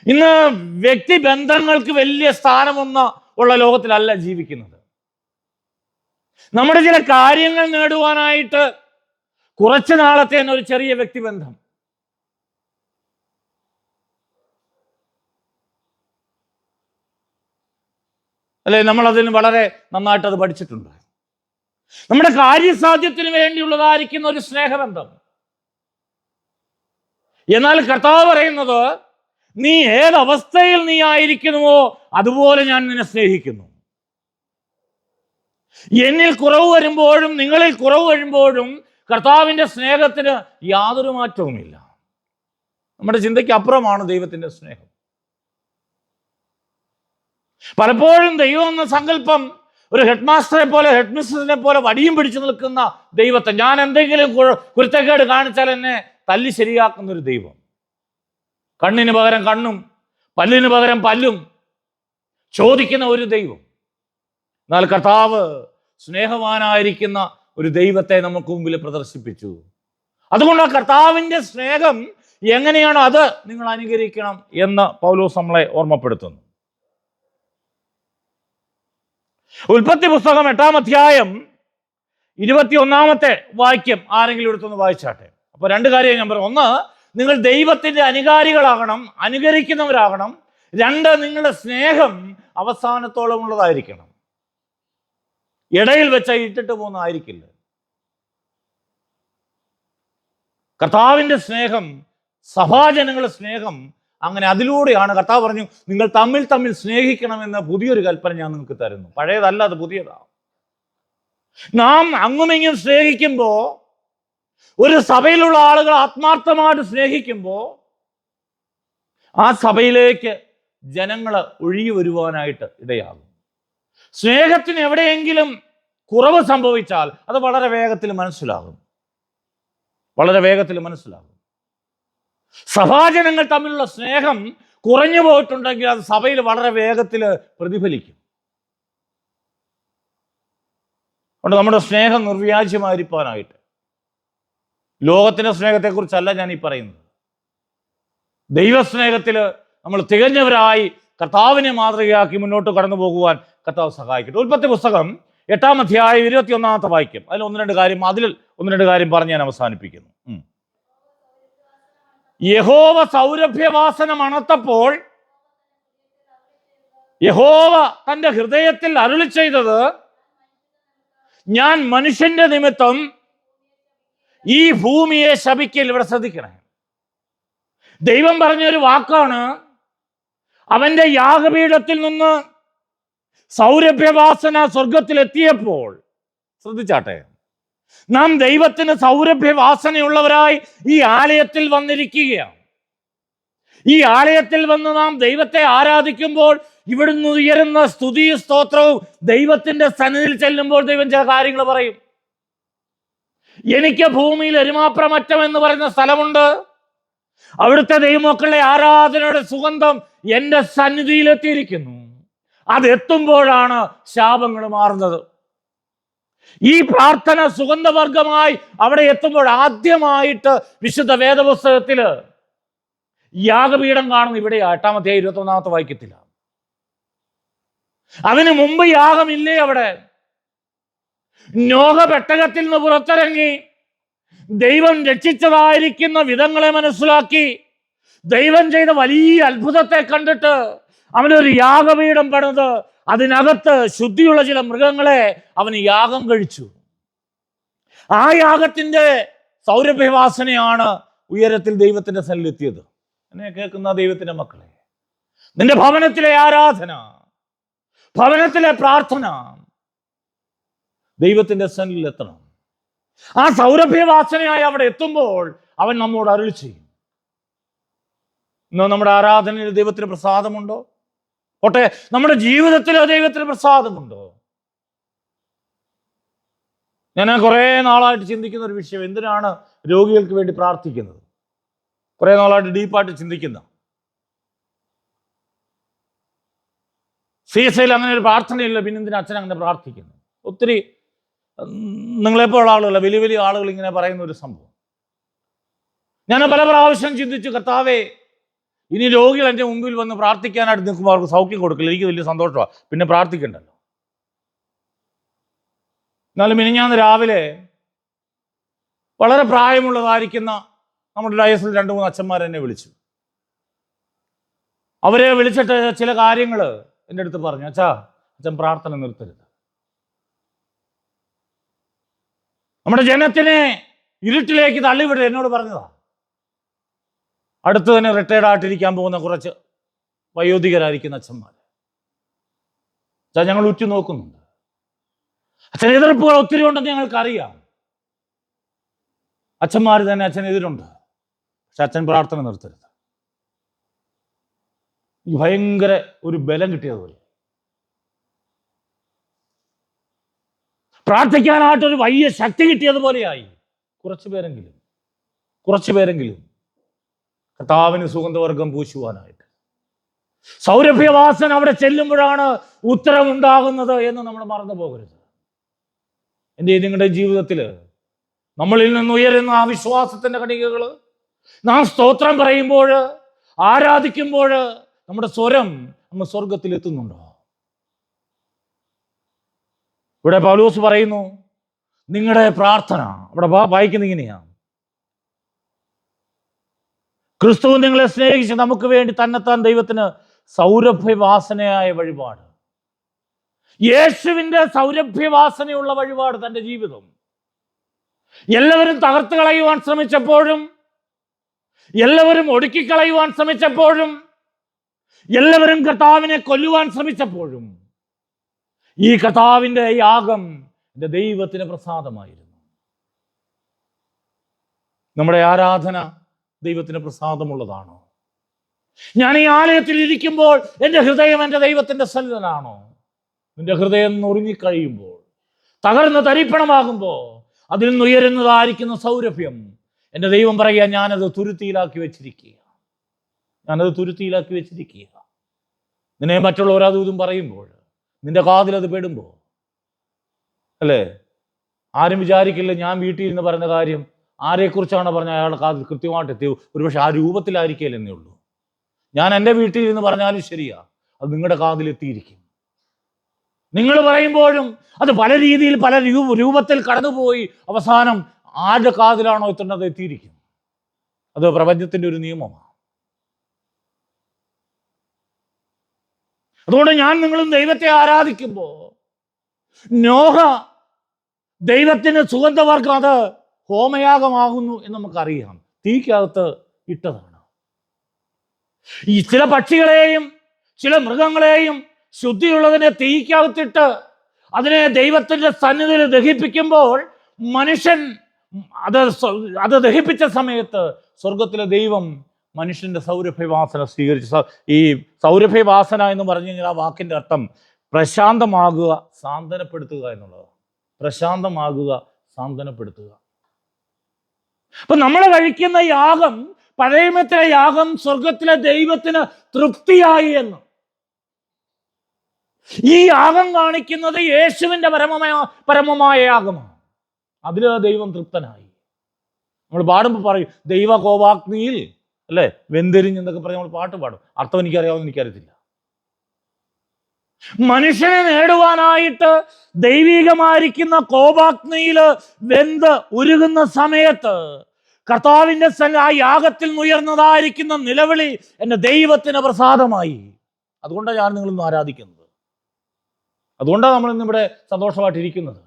ഇന്ന് വ്യക്തിബന്ധങ്ങൾക്ക് വലിയ സ്ഥാനമൊന്നും ഉള്ള ലോകത്തിലല്ല ജീവിക്കുന്നത്. നമ്മുടെ ചില കാര്യങ്ങൾ നേടുവാനായിട്ട് കുറച്ചു നാളത്തെ തന്നെ ഒരു ചെറിയ വ്യക്തിബന്ധം, അല്ലെ, നമ്മൾ അതിന് വളരെ നന്നായിട്ട് അത് പഠിച്ചിട്ടുണ്ട്. നമ്മുടെ കാര്യസാധ്യത്തിന് വേണ്ടിയുള്ളതായിരിക്കുന്ന ഒരു സ്നേഹബന്ധം. എന്നാൽ കർത്താവ് പറയുന്നത്, നീ ഏതവസ്ഥയിൽ നീ ആയിരിക്കുന്നുവോ അതുപോലെ ഞാൻ നിന്നെ സ്നേഹിക്കുന്നു. എന്നിൽ കുറവ് വരുമ്പോഴും നിങ്ങളിൽ കുറവ് വരുമ്പോഴും കർത്താവിന്റെ സ്നേഹത്തിന് യാതൊരു മാറ്റവുമില്ല. നമ്മുടെ ചിന്തയ്ക്ക് അപ്പുറമാണ് ദൈവത്തിന്റെ സ്നേഹം. പലപ്പോഴും ദൈവം എന്ന സങ്കല്പം ഒരു ഹെഡ് മാസ്റ്ററെ പോലെ, ഹെഡ് മിസ്ട്രസിനെ പോലെ വടിയും പിടിച്ചു നിൽക്കുന്ന ദൈവത്തെ, ഞാൻ എന്തെങ്കിലും കുരുത്തക്കേട് കാണിച്ചാൽ എന്നെ തല്ലി ശരിയാക്കുന്ന ഒരു ദൈവം, കണ്ണിന് പകരം കണ്ണും പല്ലിന് പകരം പല്ലും ചോദിക്കുന്ന ഒരു ദൈവം. എന്നാൽ കർത്താവ് സ്നേഹവാനായിരിക്കുന്ന ഒരു ദൈവത്തെ നമുക്ക് മുമ്പിൽ പ്രദർശിപ്പിച്ചു. അതുകൊണ്ട് ആ കർത്താവിൻ്റെ സ്നേഹം എങ്ങനെയാണോ അത് നിങ്ങൾ അനുകരിക്കണം എന്ന് പൗലോസ് നമ്മളെ ഓർമ്മപ്പെടുത്തുന്നു. ഉൽപ്പത്തി പുസ്തകം 8-ാം അധ്യായം 21-ാമത്തെ വാക്യം ആരെങ്കിലും എടുത്തൊന്ന് വായിച്ചാട്ടെ. അപ്പൊ രണ്ട് കാര്യം ഞാൻ പറഞ്ഞു. ഒന്ന്, നിങ്ങൾ ദൈവത്തിന്റെ അനുകാരികളാകണം, അനുകരിക്കുന്നവരാകണം. രണ്ട്, നിങ്ങളുടെ സ്നേഹം അവസാനത്തോളം ഉള്ളതായിരിക്കണം. ഇടയിൽ വെച്ച ഇട്ടിട്ട് പോകുന്നതായിരിക്കില്ല. കർത്താവിന്റെ സ്നേഹം, സഭാജനങ്ങളുടെ സ്നേഹം, അങ്ങനെ അതിലൂടെയാണ് കർത്താവ് പറഞ്ഞു, നിങ്ങൾ തമ്മിൽ തമ്മിൽ സ്നേഹിക്കണമെന്ന പുതിയൊരു കൽപ്പന ഞാൻ നിങ്ങൾക്ക് തരുന്നു. പഴയതല്ല, അത് പുതിയതാണ്. നാം അങ്ങുമിങ്ങും സ്നേഹിക്കുമ്പോൾ, ഒരു സഭയിലുള്ള ആളുകൾ ആത്മാർത്ഥമായിട്ട് സ്നേഹിക്കുമ്പോൾ ആ സഭയിലേക്ക് ജനങ്ങൾ ഒഴുകി വരുവാനായിട്ട് ഇടയാകും. സ്നേഹത്തിന് എവിടെയെങ്കിലും കുറവ് സംഭവിച്ചാൽ അത് വളരെ വേഗത്തിൽ മനസ്സിലാകും, വളരെ വേഗത്തിൽ മനസ്സിലാകും. സഭാജനങ്ങൾ തമ്മിലുള്ള സ്നേഹം കുറഞ്ഞു പോയിട്ടുണ്ടെങ്കിൽ അത് സഭയിൽ വളരെ വേഗത്തിൽ പ്രതിഫലിക്കും. അതുകൊണ്ട് നമ്മുടെ സ്നേഹം നിർവ്യാജ്യമായിരിക്കാനായിട്ട്, ലോകത്തിൻ്റെ സ്നേഹത്തെക്കുറിച്ചല്ല ഞാൻ ഈ പറയുന്നത്, ദൈവസ്നേഹത്തിൽ നമ്മൾ തികഞ്ഞവരായി കർത്താവിനെ മാതൃകയാക്കി മുന്നോട്ട് കടന്നു പോകുവാൻ കർത്താവ് സഹായിക്കട്ടെ. ഉൽപ്പത്തി പുസ്തകം 8-ാം അധ്യായം 21-ാമത്തെ വാക്യം, അതിൽ ഒന്ന് രണ്ട് കാര്യം പറഞ്ഞ് ഞാൻ അവസാനിപ്പിക്കുന്നു. യഹോവ സൗരഭ്യവാസന മണത്തപ്പോൾ യഹോവ തന്റെ ഹൃദയത്തിൽ അരുളി ചെയ്തത്, ഞാൻ മനുഷ്യന്റെ നിമിത്തം ഈ ഭൂമിയെ ശപിക്കൽ. ഇവിടെ ശ്രദ്ധിക്കണേ, ദൈവം പറഞ്ഞൊരു വാക്കാണ്. അവന്റെ യാഗപീഠത്തിൽ നിന്ന് സൗരഭ്യവാസന സ്വർഗത്തിലെത്തിയപ്പോൾ, ശ്രദ്ധിച്ചാട്ടെ, നാം ദൈവത്തിന് സൗരഭ്യവാസനയുള്ളവരായി ഈ ആലയത്തിൽ വന്നിരിക്കുകയാണ്. ഈ ആലയത്തിൽ വന്ന് നാം ദൈവത്തെ ആരാധിക്കുമ്പോൾ ഇവിടുന്ന് ഉയരുന്ന സ്തുതി സ്തോത്രവും ദൈവത്തിന്റെ സന്നിധിയിൽ ചെല്ലുമ്പോൾ ദൈവം ചില കാര്യങ്ങൾ പറയും. എനിക്ക് ഭൂമിയിൽ എരുമാപ്രമറ്റം എന്ന് പറയുന്ന സ്ഥലമുണ്ട്. അവിടുത്തെ ദൈവമക്കളുടെ ആരാധനയുടെ സുഗന്ധം എൻ്റെ സന്നിധിയിലെത്തിയിരിക്കുന്നു. അതെത്തുമ്പോഴാണ് ശാപങ്ങൾ മാറുന്നത്. ഈ പ്രാർത്ഥന സുഗന്ധവർഗമായി അവിടെ എത്തുമ്പോൾ ആദ്യമായിട്ട് വിശുദ്ധ വേദപുസ്തകത്തില് യാഗപീഠം കാണുന്നു. ഇവിടെ 8-ാം അധ്യായം 21-ാമത്തെ വാക്യത്തിലാണ്. അതിനു മുമ്പ് യാഗമില്ലേ അവിടെ? നോഹ പെട്ടകത്തിൽ നിന്ന് പുറത്തിറങ്ങി ദൈവം രക്ഷിച്ചതായിരിക്കുന്ന വിധങ്ങളെ മനസ്സിലാക്കി, ദൈവം ചെയ്ത വലിയ അത്ഭുതത്തെ കണ്ടിട്ട് അവനൊരു യാഗപീഠം പണിത് അതിനകത്ത് ശുദ്ധിയുള്ള ചില മൃഗങ്ങളെ അവന് യാഗം കഴിച്ചു. ആ യാഗത്തിന്റെ സൗരഭ്യവാസനയാണ് ഉയരത്തിൽ ദൈവത്തിന്റെ സന്നിധിയിലെത്തിയത്. എന്നെ കേൾക്കുന്ന ദൈവത്തിന്റെ മക്കളെ, നിന്റെ ഭവനത്തിലെ ആരാധന, ഭവനത്തിലെ പ്രാർത്ഥന, ദൈവത്തിൻ്റെ സന്നിധിയിൽ എത്തണം. ആ സൗരഭ്യവാസനയായി അവിടെ എത്തുമ്പോൾ അവൻ നമ്മോട് അരുളി ചെയ്യും. ഇന്ന് നമ്മുടെ ആരാധനയിൽ ദൈവത്തിന് പ്രസാദമുണ്ടോ? ഓട്ടെ, നമ്മുടെ ജീവിതത്തിൽ ദൈവത്തിന് പ്രസാദമുണ്ടോ? ഞാൻ കുറേ നാളായിട്ട് ചിന്തിക്കുന്ന ഒരു വിഷയം, എന്തിനാണ് രോഗികൾക്ക് വേണ്ടി പ്രാർത്ഥിക്കുന്നത്? കുറേ നാളായിട്ട് ഡീപ്പായിട്ട് ചിന്തിക്കുന്ന. CSIയിൽ അങ്ങനെ ഒരു പ്രാർത്ഥനയില്ല, പിന്നെ എന്തിനാ അച്ഛൻ അങ്ങനെ പ്രാർത്ഥിക്കുന്നു? ഒത്തിരി നിങ്ങളെപ്പോഴുള്ള ആളുകൾ, വലിയ വലിയ ആളുകൾ ഇങ്ങനെ പറയുന്ന ഒരു സംഭവം. ഞാൻ പല പ്രാവശ്യം ചിന്തിച്ചു, കർത്താവേ, ഇനി രോഗികൾ എൻ്റെ മുമ്പിൽ വന്ന് പ്രാർത്ഥിക്കാനായിട്ട് നിൽക്കുമ്പോൾ അവർക്ക് സൗഖ്യം കൊടുക്കില്ല, എനിക്ക് വലിയ സന്തോഷമാണ്, പിന്നെ പ്രാർത്ഥിക്കണ്ടല്ലോ. എന്നാലും മിനിഞ്ഞാന്ന് രാവിലെ വളരെ പ്രായമുള്ളതായിരിക്കുന്ന നമ്മുടെ ഡയസിൽ 2-3 അച്ഛന്മാർ എന്നെ വിളിച്ചു. അവരെ വിളിച്ചിട്ട് ചില കാര്യങ്ങൾ എൻ്റെ അടുത്ത് പറഞ്ഞു. അച്ഛൻ പ്രാർത്ഥന നിർത്തരുത്. നമ്മുടെ ജനത്തിനെ ഇരുട്ടിലേക്ക് തള്ളിവിട എന്നോട് പറഞ്ഞതാ. അടുത്ത് തന്നെ റിട്ടയർഡ് ആയിട്ടിരിക്കാൻ പോകുന്ന കുറച്ച് വയോധികരായിരിക്കുന്ന അച്ഛന്മാർ. ഞങ്ങൾ ഉറ്റു നോക്കുന്നുണ്ട്. അച്ഛൻ എതിർപ്പുകൾ ഒത്തിരി ഉണ്ടെന്ന് ഞങ്ങൾക്കറിയാം. അച്ഛന്മാർ തന്നെ അച്ഛനെതിരുണ്ട്. പക്ഷെ അച്ഛൻ പ്രാർത്ഥന നിർത്തരുത്. ഈ ഭയങ്കര ഒരു ബലം കിട്ടിയതുപോലെ, പ്രാർത്ഥിക്കാനായിട്ടൊരു വലിയ ശക്തി കിട്ടിയതുപോലെയായി. കുറച്ചു പേരെങ്കിലും കർത്താവിന് സുഗന്ധവർഗം പൂശുവാനായിട്ട്. സൗരഭ്യവാസന അവിടെ ചെല്ലുമ്പോഴാണ് ഉത്തരമുണ്ടാകുന്നത് എന്ന് നമ്മൾ മറന്നു പോകരുത്. എൻ്റെ നിങ്ങളുടെ ജീവിതത്തിൽ നമ്മളിൽ നിന്ന് ഉയരുന്ന ആ വിശ്വാസത്തിൻ്റെ കണികകൾ, നാം സ്തോത്രം പറയുമ്പോൾ, ആരാധിക്കുമ്പോൾ നമ്മുടെ സ്വരം നമ്മൾ സ്വർഗത്തിൽ എത്തുന്നുണ്ടോ? ഇവിടെ പൗലോസ് പറയുന്നു, നിങ്ങളുടെ പ്രാർത്ഥന, അവിടെ വായിക്കുന്ന ഇങ്ങനെയാണ്, ക്രിസ്തു നിങ്ങളെ സ്നേഹിച്ച് നമുക്ക് വേണ്ടി തന്നെത്താൻ ദൈവത്തിന് സൗരഭ്യവാസനയായ വഴിപാട്. യേശുവിൻ്റെ സൗരഭ്യവാസനയുള്ള വഴിപാട് തൻ്റെ ജീവിതം. എല്ലാവരും തകർത്ത് കളയുവാൻ ശ്രമിച്ചപ്പോഴും, എല്ലാവരും ഒടുക്കിക്കളയുവാൻ ശ്രമിച്ചപ്പോഴും, എല്ലാവരും കർത്താവിനെ കൊല്ലുവാൻ ശ്രമിച്ചപ്പോഴും ഈ കർത്താവിൻ്റെ യാഗം എൻ്റെ ദൈവത്തിന് പ്രസാദമായിരുന്നു. നമ്മുടെ ആരാധന ദൈവത്തിന് പ്രസാദമുള്ളതാണോ? ഞാൻ ഈ ആലയത്തിൽ ഇരിക്കുമ്പോൾ എൻ്റെ ഹൃദയം എൻ്റെ ദൈവത്തിൻ്റെ സന്നിധിയിലാണോ? നിന്റെ ഹൃദയം നുറുങ്ങിക്കഴിയുമ്പോൾ, തകർന്ന് തരിപ്പണമാകുമ്പോൾ, അതിൽ നിന്ന് ഉയരുന്നതായിരിക്കുന്ന സൗരഭ്യം, എൻ്റെ ദൈവം പറയുക, ഞാനത് തുരുത്തിയിലാക്കി വെച്ചിരിക്കുക. നിന്നെ മറ്റുള്ളവർ അതും പറയുമ്പോൾ, നിന്റെ കാതിലത് പെടുമ്പോൾ, അല്ലേ, ആരും വിചാരിക്കില്ല ഞാൻ വീട്ടിൽ ഇരുന്ന് പറയുന്ന കാര്യം ആരെക്കുറിച്ചാണ് പറഞ്ഞ അയാളുടെ കാതിൽ കൃത്യമായിട്ട് എത്തിയോ. ഒരുപക്ഷെ ആ രൂപത്തിലായിരിക്കില്ലെന്നേ ഉള്ളൂ. ഞാൻ എൻ്റെ വീട്ടിൽ ഇരുന്ന് പറഞ്ഞാലും ശരിയാ, അത് നിങ്ങളുടെ കാതിലെത്തിയിരിക്കും. നിങ്ങൾ പറയുമ്പോഴും അത് പല രീതിയിൽ പല രൂപത്തിൽ കടന്നുപോയി അവസാനം ആരുടെ കാതിലാണോ എത്തേണ്ടത് എത്തിയിരിക്കും. അത് പ്രപഞ്ചത്തിൻ്റെ ഒരു നിയമമാണ്. അതുകൊണ്ട് ഞാൻ നിങ്ങളും ദൈവത്തെ ആരാധിക്കുമ്പോൾ, നോഹ ദൈവത്തിന് സുഗന്ധവർഗം, അത് ഹോമയാഗമാകുന്നു എന്ന് നമുക്കറിയാം. തീക്കകത്ത് ഇട്ടതാണ്. ഈ ചില പക്ഷികളെയും ചില മൃഗങ്ങളെയും ശുദ്ധിയുള്ളതിനെ തീക്കകത്തിട്ട് അതിനെ ദൈവത്തിൻ്റെ സന്നിധിയിൽ ദഹിപ്പിക്കുമ്പോൾ, മനുഷ്യൻ അത് ദഹിപ്പിച്ച സമയത്ത് സ്വർഗത്തിലെ ദൈവം മനുഷ്യൻ്റെ സൗരഭ്യവാസന സ്വീകരിച്ചു. ഈ സൗരഭ്യവാസന എന്ന് പറഞ്ഞു കഴിഞ്ഞാൽ ആ വാക്കിൻ്റെ അർത്ഥം പ്രശാന്തമാകുക, സാന്ത്വനപ്പെടുത്തുക എന്നുള്ളതാണ്. പ്രശാന്തമാകുക, സാന്ത്വനപ്പെടുത്തുക. അപ്പൊ നമ്മൾ കഴിക്കുന്ന യാഗം, പഴയമത്തിലെ യാഗം സ്വർഗത്തിലെ ദൈവത്തിന് തൃപ്തിയായി എന്ന്. ഈ യാഗം കാണിക്കുന്നത് യേശുവിൻ്റെ പരമമായ യാഗമാണ്. അതിൽ ദൈവം തൃപ്തനായി. നമ്മൾ പാടുമ്പോൾ പറയും, ദൈവ കോപാഗ്നിയിൽ, അല്ലേ, വെന്തെരിഞ്ഞെന്നൊക്കെ പറഞ്ഞ് നമ്മൾ പാട്ട് പാടും. അർത്ഥം എനിക്കറിയാവുന്ന എനിക്കറിയത്തില്ല. മനുഷ്യനെ നേടുവാനായിട്ട് ദൈവികമായിരിക്കുന്ന കോപാഗ്നിയിൽ വെന്ത് ഉരുകുന്ന സമയത്ത് കർത്താവിൻ്റെ ആ യാഗത്തിൽ ഉയർന്നതായിരിക്കുന്ന നിലവിളി എൻ്റെ ദൈവത്തിന് പ്രസാദമായി. അതുകൊണ്ടാണ് ഞാൻ നിങ്ങളൊന്നും ആരാധിക്കുന്നത്. അതുകൊണ്ടാണ് നമ്മളിന്നിവിടെ സന്തോഷമായിട്ടിരിക്കുന്നത്.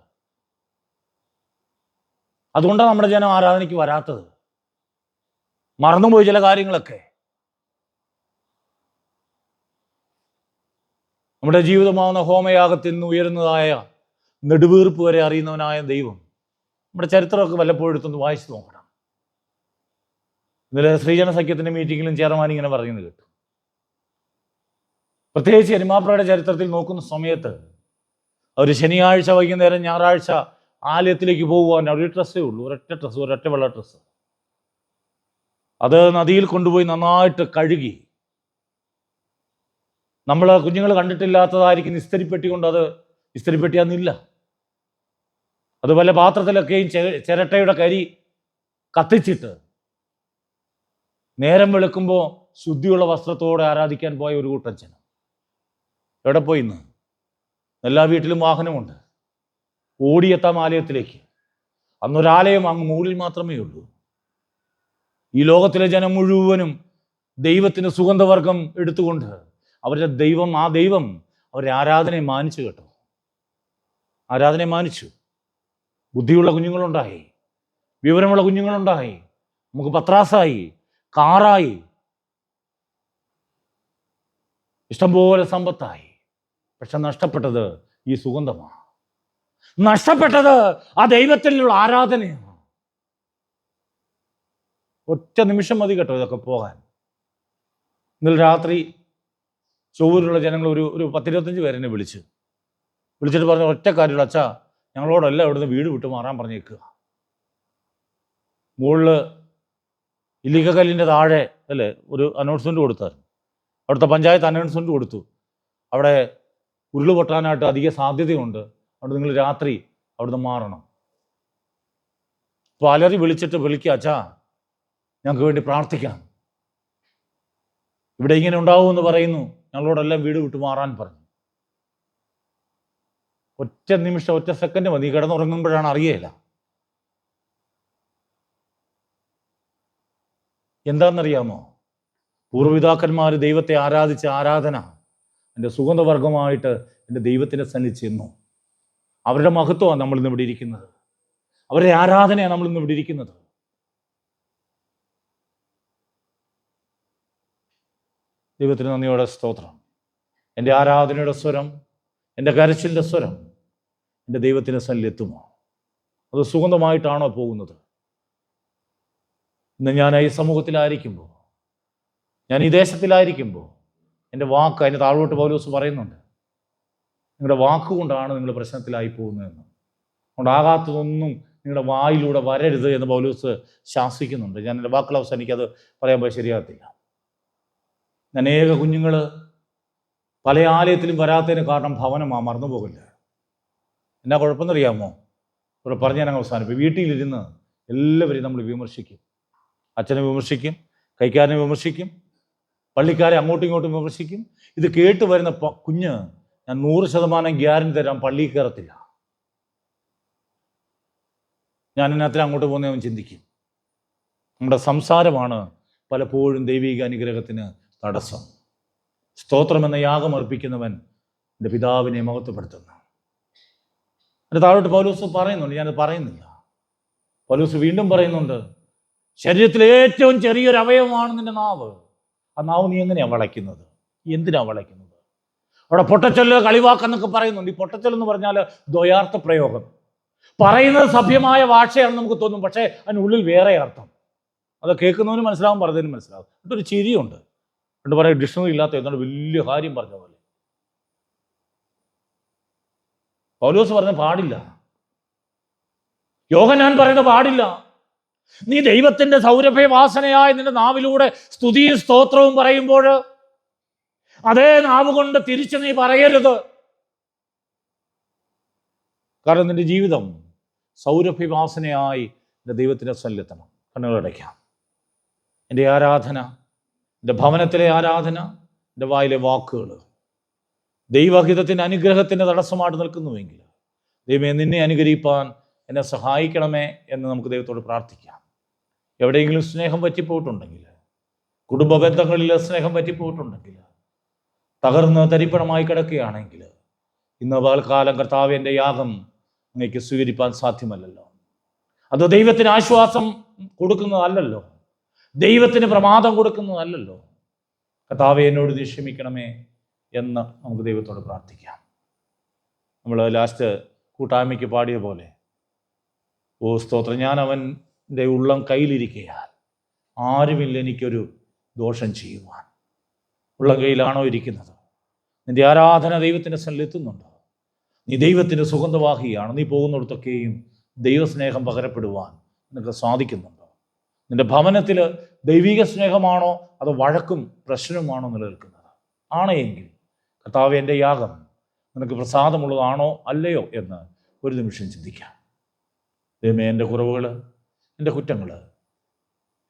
അതുകൊണ്ടാണ് നമ്മുടെ ജനം ആരാധനയ്ക്ക് വരാത്തത്. മറന്നുപോയി ചില കാര്യങ്ങളൊക്കെ. നമ്മുടെ ജീവിതമാവുന്ന ഹോമയാഗത്തിൽ നിന്ന് ഉയരുന്നതായ നെടുവീർപ്പ് വരെ അറിയുന്നവനായ ദൈവം. നമ്മുടെ ചരിത്രമൊക്കെ വല്ലപ്പോഴും എടുത്തൊന്ന് വായിച്ചു നോക്കണം. ഇന്നലെ സ്ത്രീജന സഖ്യത്തിൻ്റെ മീറ്റിങ്ങിലും ചെയർമാൻ ഇങ്ങനെ പറയുന്നത് കേട്ടു. പ്രത്യേകിച്ച് എരുമാപ്രയുടെ ചരിത്രത്തിൽ നോക്കുന്ന സമയത്ത് അവർ ശനിയാഴ്ച വൈകുന്നേരം ഞായറാഴ്ച ആലയത്തിലേക്ക് പോകുവാൻ ഒരു ഡ്രസ്സേ ഉള്ളൂ, ഒരൊറ്റ ഡ്രസ്സ്, ഒരൊറ്റ വെള്ള ഡ്രസ്സ്. അത് നദിയിൽ കൊണ്ടുപോയി നന്നായിട്ട് കഴുകി, നമ്മൾ കുഞ്ഞുങ്ങൾ കണ്ടിട്ടില്ലാത്തതായിരിക്കും ഇസ്തിരിപ്പെട്ടി കൊണ്ട്, അത് ഇസ്തിരിപ്പെട്ടി അന്നില്ല, അത് വല്ല പാത്രത്തിലൊക്കെയും ചിരട്ടയുടെ കരി കത്തിച്ചിട്ട് നേരം വെളുക്കുമ്പോൾ ശുദ്ധിയുള്ള വസ്ത്രത്തോടെ ആരാധിക്കാൻ പോയ ഒരു കൂട്ടം ജനം എവിടെ പോയി? ഇന്ന് എല്ലാ വീട്ടിലും വാഹനമുണ്ട്, ഓടിയെത്താം ആലയത്തിലേക്ക്. അന്നൊരാലയം അങ്ങ് മൂളിൽ മാത്രമേ ഉള്ളൂ. ഈ ലോകത്തിലെ ജനം മുഴുവനും ദൈവത്തിന് സുഗന്ധവർഗം എടുത്തുകൊണ്ട് അവരുടെ ദൈവം, ആ ദൈവം അവരുടെ ആരാധനയെ മാനിച്ചു കേട്ടോ. ആരാധനയെ മാനിച്ചു. ബുദ്ധിയുള്ള കുഞ്ഞുങ്ങളുണ്ടായി, വിവരമുള്ള കുഞ്ഞുങ്ങളുണ്ടായി, നമുക്ക് പത്രാസായി, കാറായി, ഇഷ്ടംപോലെ സമ്പത്തായി. പക്ഷെ നഷ്ടപ്പെട്ടത് ഈ സുഗന്ധമാണ്. നഷ്ടപ്പെട്ടത് ആ ദൈവത്തിലുള്ള ആരാധനയാണ്. ഒറ്റ നിമിഷം മതി കേട്ടോ ഇതൊക്കെ പോകാൻ. ഇന്നലെ രാത്രി ചൊവ്വൂരുള്ള ജനങ്ങൾ ഒരു 10-25 പേരെന്നെ വിളിച്ചിട്ട് പറഞ്ഞ ഒറ്റ കാര്യമുള്ള, അച്ഛാ ഞങ്ങളോടല്ല ഇവിടുന്ന് വീട് വിട്ട് മാറാൻ പറഞ്ഞേക്കുക. മുകളിൽ ഇല്ലിക്കക്കല്ലിൻ്റെ താഴെ അല്ലേ ഒരു അനൗൺസ്മെൻറ്റ് കൊടുത്തായിരുന്നു. അവിടുത്തെ പഞ്ചായത്ത് അനൗൺസ്മെൻറ്റ് കൊടുത്തു, അവിടെ ഉരുള് പൊട്ടാനായിട്ട് അധിക സാധ്യതയുണ്ട്, അവിടെ നിങ്ങൾ രാത്രി അവിടുന്ന് മാറണം. അപ്പോൾ അലറി വിളിക്കുക, അച്ഛാ ഞങ്ങൾക്ക് വേണ്ടി പ്രാർത്ഥിക്കണം, ഇവിടെ ഇങ്ങനെ ഉണ്ടാവുമെന്ന് പറയുന്നു, ഞങ്ങളോടെല്ലാം വീട് വിട്ട് മാറാൻ പറഞ്ഞു. ഒറ്റ നിമിഷം, ഒറ്റ സെക്കൻഡ് മതി, കിടന്നുറങ്ങുമ്പോഴാണ് അറിയേല. എന്താണെന്നറിയാമോ? പൂർവ്വപിതാക്കന്മാർ ദൈവത്തെ ആരാധിച്ച ആരാധന എൻ്റെ സുഗന്ധവർഗമായിട്ട് എൻ്റെ ദൈവത്തിൻ്റെ സന്നിധി ചെന്നു. അവരുടെ മഹത്വമാണ് നമ്മളിന്ന് ഇവിടെ ഇരിക്കുന്നത്, അവരുടെ ആരാധനയാണ് നമ്മളിന്ന് ഇവിടെ ഇരിക്കുന്നത്. ദൈവത്തിന് നന്ദിയോടെ സ്തോത്രം. എൻ്റെ ആരാധനയുടെ സ്വരം, എൻ്റെ കരച്ചിലിൻ്റെ സ്വരം എൻ്റെ ദൈവത്തിൻ്റെ സന്നിധിയിൽ എത്തുമോ? അത് സുഗന്ധമായിട്ടാണോ പോകുന്നത്? ഇന്ന് ഞാൻ ഈ സമൂഹത്തിലായിരിക്കുമ്പോൾ, ഞാൻ ഈ ദേശത്തിലായിരിക്കുമ്പോൾ എൻ്റെ വാക്ക്, അതിൻ്റെ താഴോട്ട് പൗലോസ് പറയുന്നുണ്ട്, നിങ്ങളുടെ വാക്കുകൊണ്ടാണ് നിങ്ങൾ പ്രശ്നത്തിലായി പോകുന്നതെന്ന്. അതുകൊണ്ടാകാത്തതൊന്നും നിങ്ങളുടെ വായിലൂടെ വരരുത് എന്ന് പൗലോസ് ശാസിക്കുന്നുണ്ട്. ഞാൻ എൻ്റെ വാക്കുകൾ അവസാനിക്കത് പറയാൻ പോയി ശരിയാകത്തില്ല. അനേക കുഞ്ഞുങ്ങൾ പല ആലയത്തിലും വരാത്തതിന് കാരണം ഭവനമാണ്, മറന്നു പോകില്ല. എന്നാ കുഴപ്പമെന്നറിയാമോ? ഇവിടെ പറഞ്ഞ് ഞാൻ അവസാനിപ്പിക്കും. വീട്ടിലിരുന്ന് എല്ലാവരെയും നമ്മൾ വിമർശിക്കും. അച്ഛനെ വിമർശിക്കും, കൈക്കാരനെ വിമർശിക്കും, പള്ളിക്കാരെ അങ്ങോട്ടും ഇങ്ങോട്ടും വിമർശിക്കും. ഇത് കേട്ട് വരുന്ന കുഞ്ഞ്, ഞാൻ 100% ഗ്യാരണ്ടി തരാം, പള്ളിയിൽ കയറത്തില്ല. ഞാൻ ഇതിനകത്ത് അങ്ങോട്ട് പോകുന്നവൻ ചിന്തിക്കും. നമ്മുടെ സംസാരമാണ് പലപ്പോഴും ദൈവിക അനുഗ്രഹത്തിന് തടസ്സം. സ്തോത്രം എന്ന യാഗം അർപ്പിക്കുന്നവൻ എൻ്റെ പിതാവിനെ മഹത്വപ്പെടുത്തുന്നു. എൻ്റെ താഴോട്ട് പൗലോസ് പറയുന്നുണ്ട്, ഞാനത് പറയുന്നില്ല. പൗലോസ് വീണ്ടും പറയുന്നുണ്ട്, ശരീരത്തിലെ ഏറ്റവും ചെറിയൊരു അവയവമാണ് നിന്റെ നാവ്. ആ നാവ് നീ എങ്ങനെയാണ് വളയ്ക്കുന്നത്? എന്തിനാണ് വളയ്ക്കുന്നത്? അവിടെ പൊട്ടച്ചൊല്ല്, കളിവാക്കെന്നൊക്കെ പറയുന്നുണ്ട്. ഈ പൊട്ടച്ചൊല്ലെന്ന് പറഞ്ഞാൽ ദ്വയാർത്ഥ പ്രയോഗം. പറയുന്നത് സഭ്യമായ ഭാഷയാണെന്ന് നമുക്ക് തോന്നും, പക്ഷേ അതിനുള്ളിൽ വേറെ അർത്ഥം. അത് കേൾക്കുന്നവന് മനസ്സിലാവും, പറഞ്ഞതിനും മനസ്സിലാവും. എന്നിട്ടൊരു ചിരിയുണ്ട്. എന്നിട്ട് പറയാം, ഡിക്ഷണറി ഇല്ലാത്ത എന്താണ് വലിയ കാര്യം പറഞ്ഞ പോലെ. പൗലോസ് പറഞ്ഞ പാടില്ല, യോഹന്നാൻ പറയുന്ന പാടില്ല. നീ ദൈവത്തിന്റെ സൗരഭ്യവാസനയായ നിന്റെ നാവിലൂടെ സ്തുതിയും സ്തോത്രവും പറയുമ്പോൾ അതേ നാവ് കൊണ്ട് തിരിച്ച് നീ പറയരുത്. കാരണം നിന്റെ ജീവിതം സൗരഭ്യവാസനയായി എൻ്റെ ദൈവത്തിൻ്റെ സന്നിധിയിലെത്തണം. കണ്ണുകളടയ്ക്കാം. എൻ്റെ ആരാധന, എൻ്റെ ഭവനത്തിലെ ആരാധന, എൻ്റെ വായിലെ വാക്കുകൾ ദൈവഹിതത്തിൻ്റെ അനുഗ്രഹത്തിൻ്റെ തടസ്സമായിട്ട് നിൽക്കുന്നുവെങ്കിൽ, ദൈവമേ നിന്നെ അനുഗ്രഹിപ്പാൻ എന്നെ സഹായിക്കണമേ എന്ന് നമുക്ക് ദൈവത്തോട് പ്രാർത്ഥിക്കാം. എവിടെയെങ്കിലും സ്നേഹം പറ്റിപ്പോയിട്ടുണ്ടെങ്കിൽ, കുടുംബ ബന്ധങ്ങളിൽ സ്നേഹം പറ്റിപ്പോയിട്ടുണ്ടെങ്കിൽ, തകർന്ന് തരിപ്പണമായി കിടക്കുകയാണെങ്കിൽ, ഇന്ന് പകൽക്കാലം കർത്താവേ എൻ്റെ യാഗം അങ്ങേക്ക് സ്വീകരിപ്പാൻ സാധ്യമല്ലല്ലോ. അത് ദൈവത്തിന് ആശ്വാസം കൊടുക്കുന്നതല്ലല്ലോ, ദൈവത്തിന് പ്രമാദം കൊടുക്കുന്നതല്ലല്ലോ. കർത്താവേ എന്നോട് നീ ക്ഷമിക്കണമേ എന്ന് നമുക്ക് ദൈവത്തോട് പ്രാർത്ഥിക്കാം. നമ്മൾ ലാസ്റ്റ് കൂട്ടായ്മയ്ക്ക് പാടിയ പോലെ, ഓ സ്തോത്രം, ഞാൻ അവൻ്റെ ഉള്ളം കയ്യിലിരിക്കയാൽ ആരുമില്ല എനിക്കൊരു ദോഷം ചെയ്യുവാൻ. ഉള്ളം കയ്യിലാണോ ഇരിക്കുന്നത്? നിന്റെ ആരാധന ദൈവത്തിൻ്റെ സന്നിധിയിലെത്തുന്നുണ്ടോ? നീ ദൈവത്തിൻ്റെ സുഗന്ധവാഹിയാണ്. നീ പോകുന്നിടത്തൊക്കെയും ദൈവസ്നേഹം പകരപ്പെടുവാൻ നിനക്ക് സാധിക്കുന്നുണ്ടോ? നിന്റെ ഭവനത്തിൽ ദൈവിക സ്നേഹമാണോ അതോ വഴക്കും പ്രശ്നവുമാണോ നിലനിൽക്കുന്നത്? ആണെങ്കിൽ കർത്താവേ, എൻ്റെ യാഗം നിനക്ക് പ്രസാദമുള്ളതാണോ അല്ലയോ എന്ന് ഒരു നിമിഷം ചിന്തിക്കാം. ദൈവമേ, എൻ്റെ കുറവുകൾ, എൻ്റെ കുറ്റങ്ങൾ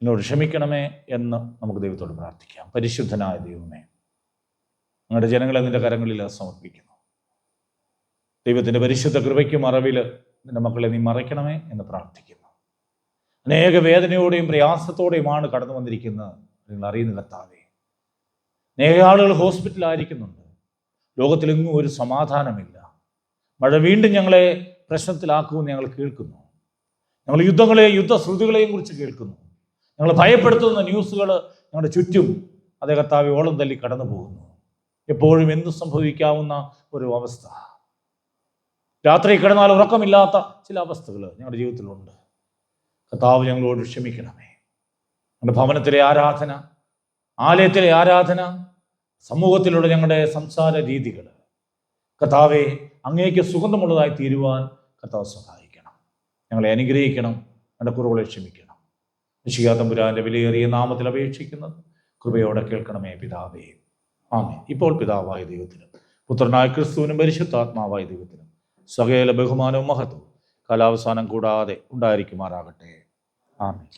എന്നോട് ക്ഷമിക്കണമേ എന്ന് നമുക്ക് ദൈവത്തോട് പ്രാർത്ഥിക്കാം. പരിശുദ്ധനായ ദൈവമേ, ഞങ്ങളുടെ ജനങ്ങളെ നിൻ്റെ കരങ്ങളിൽ സമർപ്പിക്കുന്നു. ദൈവത്തിൻ്റെ പരിശുദ്ധ കൃപയ്ക്കും അറിവിൽ നിൻ്റെ മക്കളെ നീ മറയ്ക്കണമേ എന്ന് പ്രാർത്ഥിക്കുന്നു. അനേക വേദനയോടെയും പ്രയാസത്തോടെയുമാണ് കടന്നു വന്നിരിക്കുന്നത്. നിങ്ങൾ അറിയുന്ന കർത്താവേ, അനേക ആളുകൾ ഹോസ്പിറ്റലായിരിക്കുന്നുണ്ട്. ലോകത്തിലെങ്ങും ഒരു സമാധാനമില്ല. മഴ വീണ്ടും ഞങ്ങളെ പ്രശ്നത്തിലാക്കുമെന്ന് ഞങ്ങൾ കേൾക്കുന്നു. ഞങ്ങൾ യുദ്ധങ്ങളെയും യുദ്ധശ്രുതികളെയും കുറിച്ച് കേൾക്കുന്നു. ഞങ്ങൾ ഭയപ്പെടുത്തുന്ന ന്യൂസുകൾ ഞങ്ങളുടെ ചുറ്റും അതേ കർത്താവേ ഓളം തല്ലി കടന്നു പോകുന്നു. എപ്പോഴും എന്തു സംഭവിക്കാവുന്ന ഒരു അവസ്ഥ. രാത്രി കിടന്നാൽ ഉറക്കമില്ലാത്ത ചില അവസ്ഥകൾ ഞങ്ങളുടെ ജീവിതത്തിലുണ്ട്. കർത്താവ്, ഞങ്ങളോട് ക്ഷമിക്കണമേ. ഞങ്ങളുടെ ഭവനത്തിലെ ആരാധന, ആലയത്തിലെ ആരാധന, സമൂഹത്തിലുള്ള ഞങ്ങളുടെ സംസാര രീതികൾ കർത്താവെ അങ്ങേക്ക് സുഗന്ധമുള്ളതായി തീരുവാൻ കർത്താവ് സഹായിക്കണം. ഞങ്ങളെ അനുഗ്രഹിക്കണം. ഞങ്ങളുടെ കുറവുകളെ ക്ഷമിക്കണം. മിശിഹാ തമ്പുരാന്റെ വിലയേറിയ നാമത്തിൽ അപേക്ഷിക്കുന്നത് കൃപയോടെ കേൾക്കണമേ പിതാവേ. ആമേൻ. ഇപ്പോൾ പിതാവായ ദൈവത്തിനും പുത്രനായ ക്രിസ്തുവിനും പരിശുദ്ധാത്മാവായ ദൈവത്തിനും സകല ബഹുമാനവും മഹത്വവും കാലാവസാനം കൂടാതെ ഉണ്ടായിരിക്കുമാറാകട്ടെ. ആമേൻ.